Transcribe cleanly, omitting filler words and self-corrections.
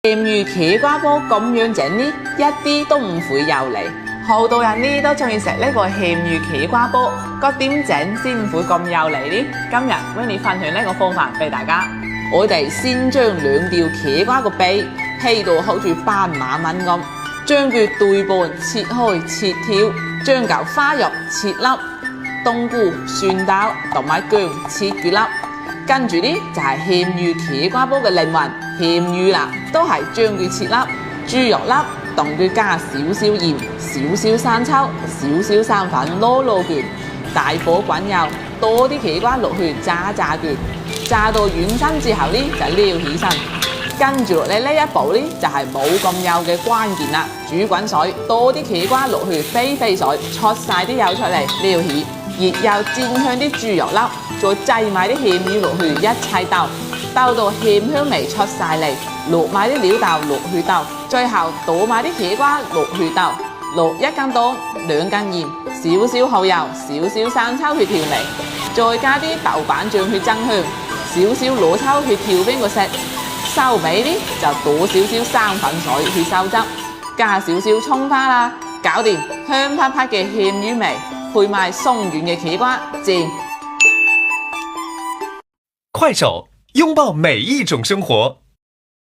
鹹魚茄瓜煲咁樣整呢，一啲都唔會油膩。好多人呢都中意食呢個鹹魚茄瓜煲，個點整先唔會咁油膩呢？今日 Winnie 分享呢個方法俾大家。我哋先將兩條茄瓜個皮到好似斑馬紋咁，將佢對半切開切條，將嚿花肉切粒，冬菇、蒜豆同埋薑切幾粒。跟住呢就係鹹魚茄瓜煲嘅靈魂，鹹魚啦，都係將佢切粒，豬肉粒，同佢加少少鹽、少少生抽、少少生粉，撈佢，大火滾油，多啲茄瓜落去炸佢，炸到軟身之後呢就撩起身。跟住落嚟呢一步呢就係冇咁油嘅關鍵啦，煮滾水，多啲茄瓜落去飛水，出晒啲油出嚟，撩起。熱油煎香啲豬肉粒，再擠埋啲鹹魚落去一齊鬥，鬥到鹹香味出晒嚟，落埋啲料豆落去鬥，最後倒埋啲茄瓜落去鬥，落1斤糖、2斤鹽，少少蠔油、少少生抽去調味，再加啲豆瓣醬去增香，少少老抽去調邊個色，收尾呢就倒少少生粉水去收汁，加少少蔥花啦，搞掂香啪啪嘅鹹魚味。配埋鬆軟嘅茄瓜，正。快手，擁抱每一種生活。